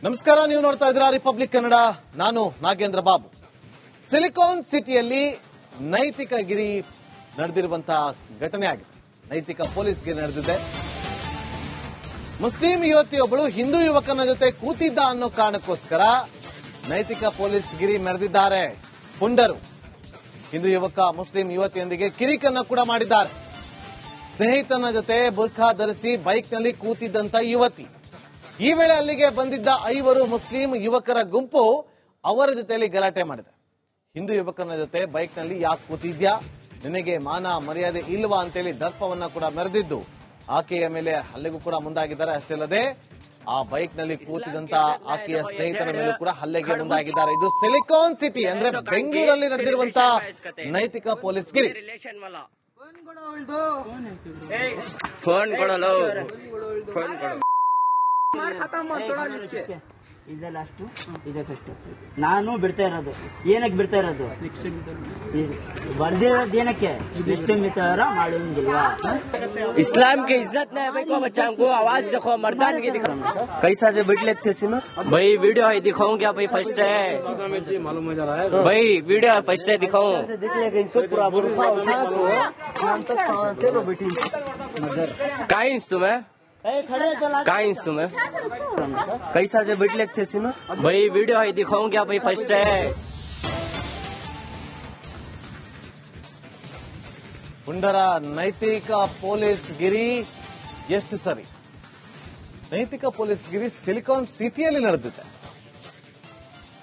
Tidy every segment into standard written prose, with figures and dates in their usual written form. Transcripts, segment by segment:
ನಮಸ್ಕಾರ, ನೀವು ನೋಡ್ತಾ ಇದ್ದೀರಾ ರಿಪಬ್ಲಿಕ್ ಕನ್ನಡ. ನಾನು ನಾಗೇಂದ್ರ ಬಾಬು. ಸಿಲಿಕಾನ್ ಸಿಟಿಯಲ್ಲಿ ನೈತಿಕ ಗಿರಿ ನಡೆದಿರುವಂತಹ ಘಟನೆ ಆಗಿದೆ. ನೈತಿಕ ಪೊಲೀಸ್ ಗಿರಿ ನಡೆದಿದೆ. ಮುಸ್ಲಿಂ ಯುವತಿಯೊಬ್ಬಳು ಹಿಂದೂ ಯುವಕನ ಜೊತೆ ಕೂತಿದ್ದ ಅನ್ನೋ ಕಾರಣಕ್ಕೋಸ್ಕರ ನೈತಿಕ ಪೊಲೀಸ್ ಗಿರಿ ಮೆರೆದಿದ್ದಾರೆ ಪುಂಡರು. ಹಿಂದೂ ಯುವಕ ಮುಸ್ಲಿಂ ಯುವತಿಯೊಂದಿಗೆ ಕಿರಿಕನ್ನ ಕೂಡ ಮಾಡಿದ್ದಾರೆ. ಸ್ನೇಹಿತನ ಜೊತೆ ಬುರ್ಖಾ ಧರಿಸಿ ಬೈಕ್ನಲ್ಲಿ ಕೂತಿದ್ದಂತ ಯುವತಿ. ಈ ವೇಳೆ ಅಲ್ಲಿಗೆ ಬಂದಿದ್ದ 5 ಮುಸ್ಲಿಂ ಯುವಕರ ಗುಂಪು ಅವರ ಜೊತೆಯಲ್ಲಿ ಗಲಾಟೆ ಮಾಡಿದೆ. ಹಿಂದೂ ಯುವಕನ ಜೊತೆ ಬೈಕ್ನಲ್ಲಿ ಯಾಕೆ ಕೂತಿದ್ಯಾ, ನಿನಗೆ ಮಾನ ಮರ್ಯಾದೆ ಇಲ್ವಾ ಅಂತೇಳಿ ದರ್ಪವನ್ನ ಕೂಡ ಮೆರೆದಿದ್ದು ಆಕೆಯ ಮೇಲೆ ಹಲ್ಲೆಗೂ ಕೂಡ ಮುಂದಾಗಿದ್ದಾರೆ. ಅಷ್ಟೇ ಅಲ್ಲದೆ ಆ ಬೈಕ್ನಲ್ಲಿ ಕೂತಿದಂತ ಆಕೆಯ ಸ್ನೇಹಿತನ ಮೇಲೂ ಕೂಡ ಹಲ್ಲೆಗೆ ಮುಂದಾಗಿದ್ದಾರೆ. ಇದು ಸಿಲಿಕಾನ್ ಸಿಟಿ ಅಂದ್ರೆ ಬೆಂಗಳೂರಲ್ಲಿ ನಡೆದಿರುವಂತಹ ನೈತಿಕ ಪೊಲೀಸ್ ಗಿರಿ. ಫೋನ್ ಕೊಡಲು ಇದೆ ಲಾಸ್ಟ್, ಇದೆ ಫಸ್ಟ್. ನಾನು ಬಿಡ್ತಾ ಇರೋದು ಏನಕ್ಕೆ ಬಿಡ್ತಾ ಇರೋದು, ಬರ್ದಿರೋದು ಏನಕ್ಕೆ, ಇಷ್ಟು ಮಿತರ ಮಾಡುವಂಗಿಲ್ವಾ? इस्लाम की इज्जत नहीं है भाई को, बच्चा को आवाज देखो, मर्दान की दिखा कैसा जो बिट लेते सिमर भाई वीडियो है दिखाऊं क्या भाई? फर्स्ट है भाई वीडियो फर्स्ट है दिखाऊं दिख लेगा इनसे पूरा बुरखा उठा को हम तक चलो बेटी काइंस तुम्हें काइंस तुम्हें कैसा जो बिट लेते सिमर भाई वीडियो है दिखाऊं क्या भाई? फर्स्ट है ಪುಂಡರ ನೈತಿಕ ಪೊಲೀಸ್ ಗಿರಿ ಎಷ್ಟು ಸರಿ? ನೈತಿಕ ಪೊಲೀಸ್ ಗಿರಿ ಸಿಲಿಕಾನ್ ಸಿಟಿಯಲ್ಲಿ ನಡೆದಿದೆ.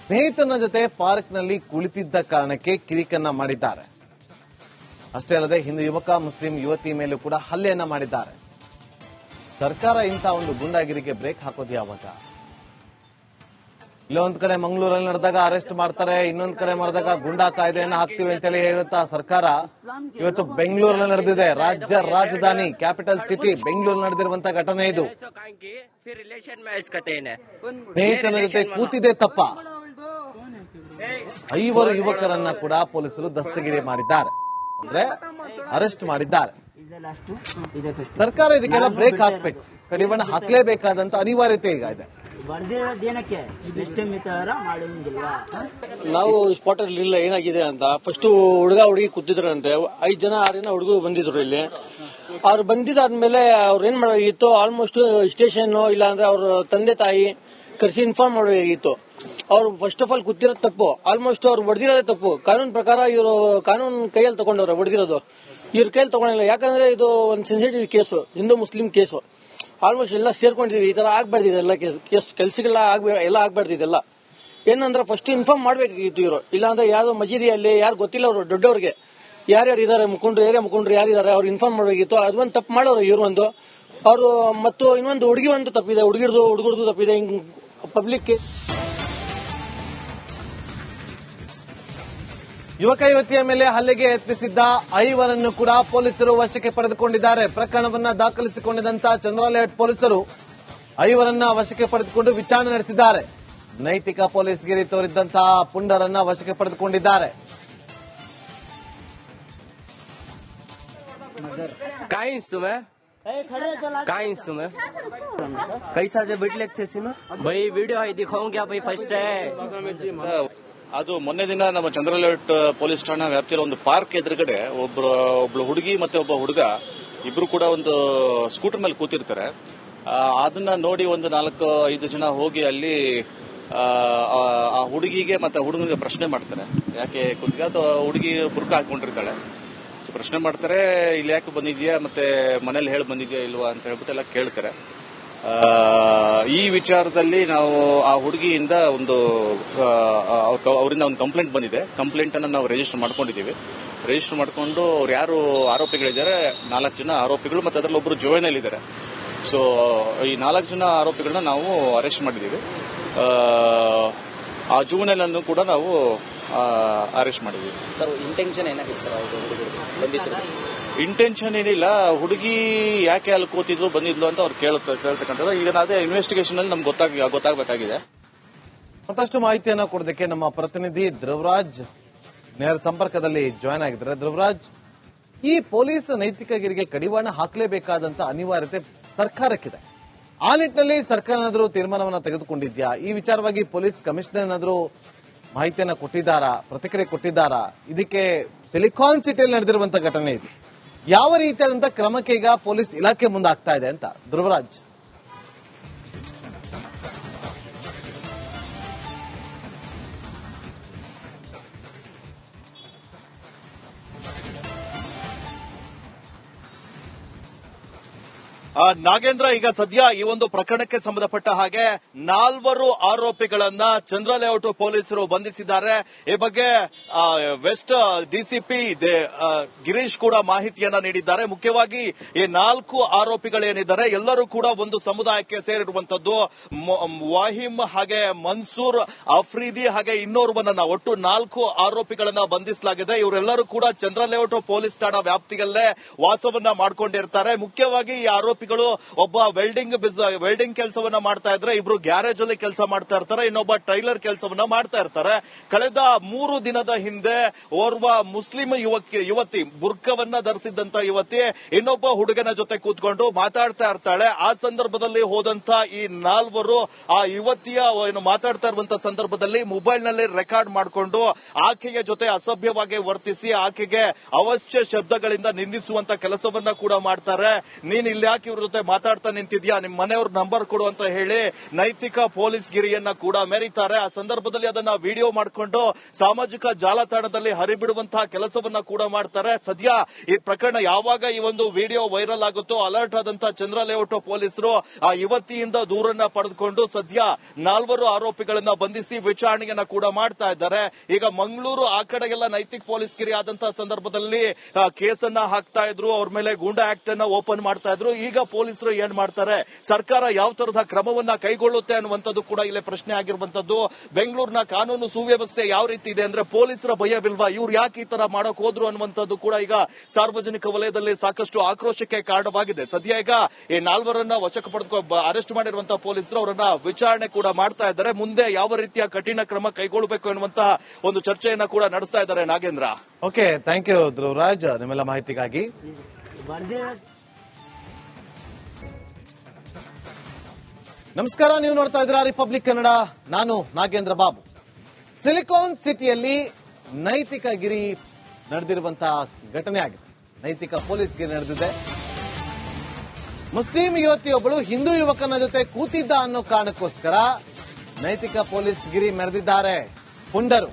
ಸ್ನೇಹಿತನ ಜೊತೆ ಪಾರ್ಕ್ನಲ್ಲಿ ಕುಳಿತಿದ್ದ ಕಾರಣಕ್ಕೆ ಕಿರಿಕನ್ನ ಮಾಡಿದ್ದಾರೆ. ಅಷ್ಟೇ ಅಲ್ಲದೆ ಹಿಂದೂ ಯುವಕ ಮುಸ್ಲಿಂ ಯುವತಿ ಮೇಲೂ ಕೂಡ ಹಲ್ಲೆಯನ್ನ ಮಾಡಿದ್ದಾರೆ. ಸರ್ಕಾರ ಇಂಥ ಒಂದು ಗುಂಡಾಗಿರಿಗೆ ಬ್ರೇಕ್ ಹಾಕೋದು ಯಾವಾಗ? ಇಲ್ಲೊಂದ್ ಕಡೆ ಮಂಗಳೂರಲ್ಲಿ ನಡೆದಾಗ ಅರೆಸ್ಟ್ ಮಾಡ್ತಾರೆ, ಇನ್ನೊಂದ್ ಕಡೆ ಮಾಡಿದಾಗ ಗುಂಡಾ ಕಾಯ್ದೆಯನ್ನ ಹಾಕ್ತಿವಿ ಅಂತೇಳಿ ಹೇಳುತ್ತಾ ಸರ್ಕಾರ ಇವತ್ತು ಬೆಂಗಳೂರಲ್ಲಿ ನಡೆದಿದೆ. ರಾಜ್ಯ ರಾಜಧಾನಿ ಕ್ಯಾಪಿಟಲ್ ಸಿಟಿ ಬೆಂಗಳೂರು ನಡೆದಿರುವಂತಹ ಘಟನೆ ಇದು. ಸ್ನೇಹಿತನ ಜೊತೆ ಕೂತಿದೆ ತಪ್ಪ. 5 ಯುವಕರನ್ನ ಕೂಡ ಪೊಲೀಸರು ದಸ್ತಗಿರಿ ಮಾಡಿದ್ದಾರೆ, ಅಂದ್ರೆ ಅರೆಸ್ಟ್ ಮಾಡಿದ್ದಾರೆ. ಸರ್ಕಾರ ಇದಕ್ಕೆಲ್ಲ ಬ್ರೇಕ್ ಹಾಕ್ಬೇಕು, ಕಡಿವಾಣ ಹಾಕ್ಲೇಬೇಕಾದಂತ ಅನಿವಾರ್ಯತೆ ಈಗ ಇದೆ. ಬರ್ದಿರೋದು ಏನಕ್ಕೆ, ಇಷ್ಟು ಮಿತರ ಮಾಡುವಂಗಿಲ್ವಾ? ನಾವು ಸ್ಪಾಟ್ ಅಲ್ಲಿ ಇಲ್ಲ ಏನಾಗಿದೆ ಅಂತ. ಫಸ್ಟ್ ಹುಡುಗ ಹುಡುಗಿ ಕೂತಿದ್ರಂತೆ, 5 ಜನ 6 ಜನ ಹುಡುಗರು ಬಂದಿದ್ರು ಇಲ್ಲಿ. ಅವ್ರು ಬಂದಿದ್ದಾದ್ಮೇಲೆ ಅವ್ರು ಏನ್ ಮಾಡೋಗಿತ್ತು, ಆಲ್ಮೋಸ್ಟ್ ಸ್ಟೇಷನ್ ಇಲ್ಲ ಅಂದ್ರೆ ಅವ್ರ ತಂದೆ ತಾಯಿ ಕರೆಸಿ ಇನ್ಫಾರ್ಮ್ ಮಾಡಬೇಕಿತ್ತು. ಅವ್ರು ಫಸ್ಟ್ ಆಫ್ ಆಲ್ ಕೂತಿರೋದು ತಪ್ಪು, ಆಲ್ಮೋಸ್ಟ್ ಅವ್ರು ಹೊಡೆದಿರೋದೇ ತಪ್ಪು. ಕಾನೂನು ಪ್ರಕಾರ ಇವರು ಕಾನೂನು ಕೈಯಲ್ಲಿ ತಗೊಂಡವ್ರೆ, ಹೊಡೆದಿರೋದು ಇವ್ರ ಕೈಯಲ್ಲಿ ತಗೊಂಡಿಲ್ಲ. ಯಾಕಂದ್ರೆ ಇದು ಒಂದು sensitive case, Hindu Muslim case. Almost ಎಲ್ಲ ಸೇರ್ಕೊಂಡಿದೀವಿ, ಈ ತರ ಆಗ್ಬಾರ್ದಿದೆ ಎಲ್ಲ ಕೇಸ್, ಕೆಲ್ಸಗಳೆಲ್ಲ ಎಲ್ಲ ಆಗ್ಬಾರ್ದಿದೆಲ್ಲ. ಏನಂದ್ರೆ ಫಸ್ಟ್ ಇನ್ಫಾರ್ಮ್ ಮಾಡ್ಬೇಕಾಗಿತ್ತು ಇವರು, ಇಲ್ಲಾಂದ್ರೆ ಯಾವ್ದೋ ಮಜೀದಿಯಲ್ಲಿ ಯಾರು ಗೊತ್ತಿಲ್ಲ ಅವರು ದೊಡ್ಡವ್ರಿಗೆ ಯಾರ್ಯಾರು ಇದಾರೆ, ಮುಖಂಡ್ರು ಏರಿಯಾ ಮುಖಂಡ್ರು ಯಾರಿದ್ದಾರೆ ಅವ್ರು ಇನ್ಫಾರ್ಮ್ ಮಾಡ್ಬೇಕಿತ್ತು. ಅದೊಂದು ತಪ್ಪು ಮಾಡೋರು ಇವರು ಒಂದು. ಅವರು ಮತ್ತು ಇನ್ನೊಂದು ಹುಡುಗಿ ಒಂದು ತಪ್ಪಿದೆ, ಹುಡುಗರದು ತಪ್ಪಿದೆ. ಹಿಂಗ್ ಪಬ್ಲಿಕ್ ಯುವಕ ಯುವತಿಯ ಮೇಲೆ ಹಲ್ಲೆಗೆ ಯತ್ನಿಸಿದ್ದ 5 ಕೂಡ ಪೊಲೀಸರು ವಶಕ್ಕೆ ಪಡೆದುಕೊಂಡಿದ್ದಾರೆ. ಪ್ರಕರಣವನ್ನ ದಾಖಲಿಸಿಕೊಂಡಿದ್ದಂತಹ ಚಂದ್ರಲೇಔಟ್ ಪೊಲೀಸರು 5 ವಶಕ್ಕೆ ಪಡೆದುಕೊಂಡು ವಿಚಾರಣೆ ನಡೆಸಿದ್ದಾರೆ. ನೈತಿಕ ಪೊಲೀಸ್ ಗಿರಿ ತೋರಿದ್ದಂತಹ ಪುಂಡರನ್ನ ವಶಕ್ಕೆ ಪಡೆದುಕೊಂಡಿದ್ದಾರೆ. काइंस तुम्हें काइंस तुम्हें कैसा जो बिट लेते सिमर भाई वीडियो है दिखाऊं क्या भाई? फर्स्ट है ಅದು ಮೊನ್ನೆ ದಿನ ನಮ್ಮ ಚಂದ್ರಲೇಔಟ್ ಪೊಲೀಸ್ ಠಾಣಾ ವ್ಯಾಪ್ತಿರೋ ಒಂದು ಪಾರ್ಕ್ ಎದುರುಗಡೆ ಒಬ್ಳು ಹುಡುಗಿ ಮತ್ತೆ ಒಬ್ಬ ಹುಡುಗ ಇಬ್ರು ಕೂಡ ಒಂದು ಸ್ಕೂಟರ್ ಮೇಲೆ ಕೂತಿರ್ತಾರೆ. ಅದನ್ನ ನೋಡಿ ಒಂದು 4-5 ಜನ ಹೋಗಿ ಅಲ್ಲಿ ಆ ಹುಡುಗಿಗೆ ಮತ್ತೆ ಹುಡುಗನಿಗೆ ಪ್ರಶ್ನೆ ಮಾಡ್ತಾರೆ, ಯಾಕೆ ಕೂತಿಗೆ ಅಥವಾ ಹುಡುಗಿ ಬುರ್ಕ ಹಾಕೊಂಡಿರ್ತಾಳೆ. ಸೊ ಪ್ರಶ್ನೆ ಮಾಡ್ತಾರೆ, ಇಲ್ಲಿ ಯಾಕೆ ಬಂದಿದ್ಯಾ, ಮತ್ತೆ ಮನೇಲಿ ಹೇಳಿ ಬಂದಿದ್ಯಾ ಇಲ್ವಾ ಅಂತ ಹೇಳ್ಬಿಟ್ಟು ಎಲ್ಲ ಕೇಳ್ತಾರೆ. ಈ ವಿಚಾರದಲ್ಲಿ ನಾವು ಆ ಹುಡುಗಿಯಿಂದ ಅವರಿಂದ ಒಂದು ಕಂಪ್ಲೇಂಟ್ ಬಂದಿದೆ. ಕಂಪ್ಲೇಂಟ್ ಅನ್ನ ನಾವು ರಿಜಿಸ್ಟರ್ ಮಾಡ್ಕೊಂಡಿದ್ದೀವಿ. ರಿಜಿಸ್ಟರ್ ಮಾಡ್ಕೊಂಡು ಅವ್ರು ಯಾರು ಆರೋಪಿಗಳಿದ್ದಾರೆ 4 ಜನ ಆರೋಪಿಗಳು ಮತ್ತೆ ಅದರಲ್ಲಿ ಒಬ್ರು ಜುವೆನೈಲ್ ಇದ್ದಾರೆ. ಸೊ ಈ 4 ಜನ ಆರೋಪಿಗಳನ್ನ ನಾವು ಅರೆಸ್ಟ್ ಮಾಡಿದ್ದೀವಿ. ಆ ಜುವೆನೈಲ್ ಅನ್ನು ಕೂಡ ನಾವು ಅರೆಸ್ಟ್ ಮಾಡಿದ್ದೀವಿ. ಸರ್ ಇಂಟೆನ್ಷನ್ ಏನಾಗಿತ್ತು ಸರ್? ಇಂಟೆನ್ಷನ್ ಏನಿಲ್ಲ, ಹುಡುಗಿ ಯಾಕೆ ಅಲ್ಲಿ ಕೂತಿದ್ಲು ಬಂದಿದ್ಲು ಅಂತ ಅವ್ರು ಕೇಳ್ತಕ್ಕಂಥದ್ದು. ಈಗ ಅದೇ ಇನ್ವೆಸ್ಟಿಗೇಷನ್ ಅಲ್ಲಿ ನಮ್ಗೆ ಗೊತ್ತಾಗಬೇಕಾಗಿದೆ. ಮತ್ತಷ್ಟು ಮಾಹಿತಿಯನ್ನು ಕೊಡೋದಕ್ಕೆ ನಮ್ಮ ಪ್ರತಿನಿಧಿ ಧ್ರುವರಾಜ್ ನೇರ ಸಂಪರ್ಕದಲ್ಲಿ ಜಾಯ್ನ್ ಆಗಿದ್ದಾರೆ. ಧ್ರುವರಾಜ್, ಈ ಪೊಲೀಸ್ ನೈತಿಕ ಗಿರಿಗೆ ಕಡಿವಾಣ ಹಾಕಲೇಬೇಕಾದಂತ ಅನಿವಾರ್ಯತೆ ಸರ್ಕಾರಕ್ಕಿದೆ. ಆ ನಿಟ್ಟಿನಲ್ಲಿ ಸರ್ಕಾರ ಏನಾದರೂ ತೀರ್ಮಾನವನ್ನ ತೆಗೆದುಕೊಂಡಿದ್ಯಾ? ಈ ವಿಚಾರವಾಗಿ ಪೊಲೀಸ್ ಕಮಿಷನರ್ ಏನಾದರೂ ಮಾಹಿತಿಯನ್ನ ಕೊಟ್ಟಿದ್ದಾರಾ, ಪ್ರತಿಕ್ರಿಯೆ ಕೊಟ್ಟಿದ್ದಾರಾ? ಇದಕ್ಕೆ ಸಿಲಿಕಾನ್ ಸಿಟಿಯಲ್ಲಿ ನಡೆದಿರುವಂತಹ ಘಟನೆ ಇದು. ಯಾವ ರೀತಿಯಾದಂತಹ ಕ್ರಮಕ್ಕೆ ಈಗ ಪೊಲೀಸ್ ಇಲಾಖೆ ಮುಂದಾಗ್ತಾ ಇದೆ ಅಂತ ಧ್ರುವರಾಜ್. ನಾಗೇಂದ್ರ, ಈಗ ಸದ್ಯ ಈ ಒಂದು ಪ್ರಕರಣಕ್ಕೆ ಸಂಬಂಧಪಟ್ಟ ಹಾಗೆ 4 ಆರೋಪಿಗಳನ್ನ ಚಂದ್ರ ಲೇಔಟ್ ಪೊಲೀಸರು ಬಂಧಿಸಿದ್ದಾರೆ. ಈ ಬಗ್ಗೆ ವೆಸ್ಟ್ ಡಿಸಿಪಿ ಗಿರೀಶ್ ಕೂಡ ಮಾಹಿತಿಯನ್ನ ನೀಡಿದ್ದಾರೆ. ಮುಖ್ಯವಾಗಿ ಈ 4 ಆರೋಪಿಗಳೇನಿದ್ದಾರೆ ಎಲ್ಲರೂ ಕೂಡ ಒಂದು ಸಮುದಾಯಕ್ಕೆ ಸೇರಿರುವಂತದ್ದು. ವಾಹಿಮ್ ಹಾಗೆ ಮನ್ಸೂರ್, ಅಫ್ರೀದಿ ಹಾಗೆ ಇನ್ನೋರ್ವನನ್ನ ಒಟ್ಟು 4 ಆರೋಪಿಗಳನ್ನ ಬಂಧಿಸಲಾಗಿದೆ. ಇವರೆಲ್ಲರೂ ಕೂಡ ಚಂದ್ರ ಲೇಔಟ್ ಪೊಲೀಸ್ ಠಾಣಾ ವ್ಯಾಪ್ತಿಯಲ್ಲೇ ವಾಸವನ್ನ ಮಾಡಿಕೊಂಡಿರ್ತಾರೆ. ಮುಖ್ಯವಾಗಿ ಈ ಆರೋಪಿಗಳು ಒಬ್ಬ ವೆಲ್ಡಿಂಗ್ ಕೆಲಸವನ್ನ ಮಾಡ್ತಾ ಇದ್ರೆ, ಇಬ್ರು ಗ್ಯಾರೇಜ್ ಅಲ್ಲಿ ಕೆಲಸ ಮಾಡ್ತಾ ಇರ್ತಾರೆ, ಇನ್ನೊಬ್ಬ ಟೈಲರ್ ಕೆಲಸವನ್ನ ಮಾಡ್ತಾ ಇರ್ತಾರೆ. ಕಳೆದ 3 ದಿನದ ಹಿಂದೆ ಓರ್ವ ಮುಸ್ಲಿಂ ಯುವತಿ, ಬುರ್ಕವನ್ನ ಧರಿಸಿದ್ದಂತ ಯುವತಿ ಇನ್ನೊಬ್ಬ ಹುಡುಗನ ಜೊತೆ ಕೂತ್ಕೊಂಡು ಮಾತಾಡ್ತಾ ಇರ್ತಾಳೆ. ಆ ಸಂದರ್ಭದಲ್ಲಿ ಹೋದಂತ ಈ 4 ಆ ಯುವತಿಯ ಮಾತಾಡ್ತಾ ಇರುವಂತ ಸಂದರ್ಭದಲ್ಲಿ ಮೊಬೈಲ್ ನಲ್ಲಿ ರೆಕಾರ್ಡ್ ಮಾಡಿಕೊಂಡು ಆಕೆಯ ಜೊತೆ ಅಸಭ್ಯವಾಗಿ ವರ್ತಿಸಿ ಆಕೆಗೆ ಅವಶ್ಯ ಶಬ್ದಗಳಿಂದ ನಿಂದಿಸುವಂತ ಕೆಲಸವನ್ನ ಕೂಡ ಮಾಡ್ತಾರೆ. ನೀನ್ ಇಲ್ಲಿ ಯಾಕೆ ಇವ್ರ ಜೊತೆ ಮಾತಾಡ್ತಾ ನಿಂತಿದ್ಯಾ, ನಿಮ್ ಮನೆಯವ್ರ ನಂಬರ್ ಕೊಡು ಅಂತ ಹೇಳಿ ನೈತಿಕ ಪೊಲೀಸ್ ಗಿರಿಯನ್ನ ಕೂಡ ಮೆರೀತಾರೆ. ಆ ಸಂದರ್ಭದಲ್ಲಿ ಅದನ್ನ ವಿಡಿಯೋ ಮಾಡಿಕೊಂಡು ಸಾಮಾಜಿಕ ಜಾಲತಾಣದಲ್ಲಿ ಹರಿಬಿಡುವಂತಹ ಕೆಲಸವನ್ನ ಕೂಡ ಮಾಡ್ತಾರೆ. ಸದ್ಯ ಈ ಪ್ರಕರಣ ಯಾವಾಗ ಈ ಒಂದು ವಿಡಿಯೋ ವೈರಲ್ ಆಗುತ್ತೋ ಅಲರ್ಟ್ ಆದಂತಹ ಚಂದ್ರ ಲೇಔಟ್ ಪೊಲೀಸರು ಆ ಯುವತಿಯಿಂದ ದೂರನ್ನ ಪಡೆದುಕೊಂಡು ಸದ್ಯ 4 ಆರೋಪಿಗಳನ್ನ ಬಂಧಿಸಿ ವಿಚಾರಣೆಯನ್ನ ಕೂಡ ಮಾಡ್ತಾ ಇದ್ದಾರೆ. ಈಗ ಮಂಗಳೂರು ಆ ಕಡೆಗೆಲ್ಲ ನೈತಿಕ ಪೊಲೀಸ್ ಗಿರಿ ಆದಂತಹ ಸಂದರ್ಭದಲ್ಲಿ ಕೇಸನ್ನ ಹಾಕ್ತಾ ಇದ್ರು, ಅವ್ರ ಮೇಲೆ ಗೂಂಡಾ ಆಕ್ಟ್ ಅನ್ನ ಓಪನ್ ಮಾಡ್ತಾ ಇದ್ರು. ಈಗ ಪೊಲೀಸರು ಏನ್ ಮಾಡ್ತಾರೆ, ಸರ್ಕಾರ ಯಾವ ತರಹದ ಕ್ರಮವನ್ನ ಕೈಗೊಳ್ಳುತ್ತೆ ಅನ್ನುವಂಥದ್ದು ಕೂಡ ಇಲ್ಲಿ ಪ್ರಶ್ನೆ ಆಗಿರುವಂತದ್ದು. ಬೆಂಗಳೂರಿನ ಕಾನೂನು ಸುವ್ಯವಸ್ಥೆ ಯಾವ ರೀತಿ ಇದೆ ಅಂದ್ರೆ ಪೊಲೀಸರ ಭಯವಿಲ್ವಾ, ಇವ್ರು ಯಾಕೆ ಈ ತರ ಮಾಡಕ್ ಹೋದ್ರು ಅನ್ನುವಂಥದ್ದು ಕೂಡ ಈಗ ಸಾರ್ವಜನಿಕ ವಲಯದಲ್ಲಿ ಸಾಕಷ್ಟು ಆಕ್ರೋಶಕ್ಕೆ ಕಾರಣವಾಗಿದೆ. ಸದ್ಯ ಈಗ ಈ 4ರನ್ನ ವಶಕ್ಕೆ ಪಡೆದು ಅರೆಸ್ಟ್ ಮಾಡಿರುವಂತಹ ಪೊಲೀಸರು ಅವರನ್ನ ವಿಚಾರಣೆ ಕೂಡ ಮಾಡ್ತಾ ಇದ್ದಾರೆ. ಮುಂದೆ ಯಾವ ರೀತಿಯ ಕಠಿಣ ಕ್ರಮ ಕೈಗೊಳ್ಳಬೇಕು ಎನ್ನುವಂತಹ ಒಂದು ಚರ್ಚೆಯನ್ನ ಕೂಡ ನಡೆಸ್ತಾ ಇದ್ದಾರೆ. Nagendra, okay, thank you Dhruvaraj ನಿಮ್ಮೆಲ್ಲ ಮಾಹಿತಿಗಾಗಿ. ನಮಸ್ಕಾರ, ನೀವು ನೋಡ್ತಾ ಇದ್ದೀರಾ ರಿಪಬ್ಲಿಕ್ ಕನ್ನಡ. ನಾನು ನಾಗೇಂದ್ರ ಬಾಬು. ಸಿಲಿಕಾನ್ ಸಿಟಿಯಲ್ಲಿ ನೈತಿಕ ಗಿರಿ ನಡೆದಿರುವಂತಹ ಘಟನೆ ಆಗಿದೆ. ನೈತಿಕ ಪೊಲೀಸ್ ಗಿರಿ ನಡೆದಿದೆ. ಮುಸ್ಲಿಂ ಯುವತಿಯೊಬ್ಬಳು ಹಿಂದೂ ಯುವಕನ ಜೊತೆ ಕೂತಿದ್ದ ಅನ್ನೋ ಕಾರಣಕ್ಕೋಸ್ಕರ ನೈತಿಕ ಪೊಲೀಸ್ ಗಿರಿ ಮೆರೆದಿದ್ದಾರೆ ಪುಂಡರು.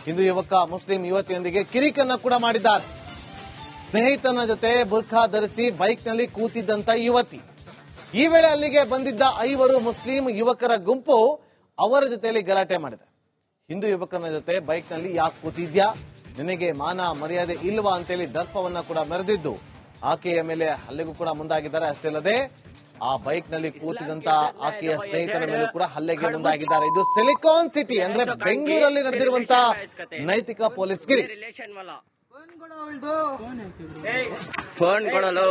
ಹಿಂದೂ ಯುವಕ ಮುಸ್ಲಿಂ ಯುವತಿಯೊಂದಿಗೆ ಕಿರಿಕನ್ನ ಕೂಡ ಮಾಡಿದ್ದಾರೆ. ಸ್ನೇಹಿತನ ಜೊತೆ ಬುರ್ಖಾ ಧರಿಸಿ ಬೈಕ್ನಲ್ಲಿ ಕೂತಿದ್ದಂತ ಯುವತಿ. ಈ ವೇಳೆ ಅಲ್ಲಿಗೆ ಬಂದಿದ್ದ 5 ಮುಸ್ಲಿಂ ಯುವಕರ ಗುಂಪು ಅವರ ಜೊತೆಯಲ್ಲಿ ಗಲಾಟೆ ಮಾಡಿದೆ. ಹಿಂದೂ ಯುವಕನ ಜೊತೆ ಬೈಕ್ನಲ್ಲಿ ಯಾಕೆ ಕೂತಿದ್ಯಾ, ನಿನಗೆ ಮಾನ ಮರ್ಯಾದೆ ಇಲ್ವಾ ಅಂತೇಳಿ ದರ್ಪವನ್ನ ಕೂಡ ಮೆರೆದಿದ್ದು ಆಕೆಯ ಮೇಲೆ ಹಲ್ಲೆಗೂ ಕೂಡ ಮುಂದಾಗಿದ್ದಾರೆ. ಅಷ್ಟೇ ಅಲ್ಲದೆ ಆ ಬೈಕ್ನಲ್ಲಿ ಕೂತಿದಂತ ಆಕೆಯ ಸ್ನೇಹಿತನ ಮೇಲೂ ಕೂಡ ಹಲ್ಲೆಗೆ ಮುಂದಾಗಿದ್ದಾರೆ. ಇದು ಸಿಲಿಕಾನ್ ಸಿಟಿ ಅಂದ್ರೆ ಬೆಂಗಳೂರಲ್ಲಿ ನಡೆದಿರುವಂತಹ ನೈತಿಕ ಪೊಲೀಸ್ ಗಿರಿ. ಫೋನ್ ಕೊಡಲು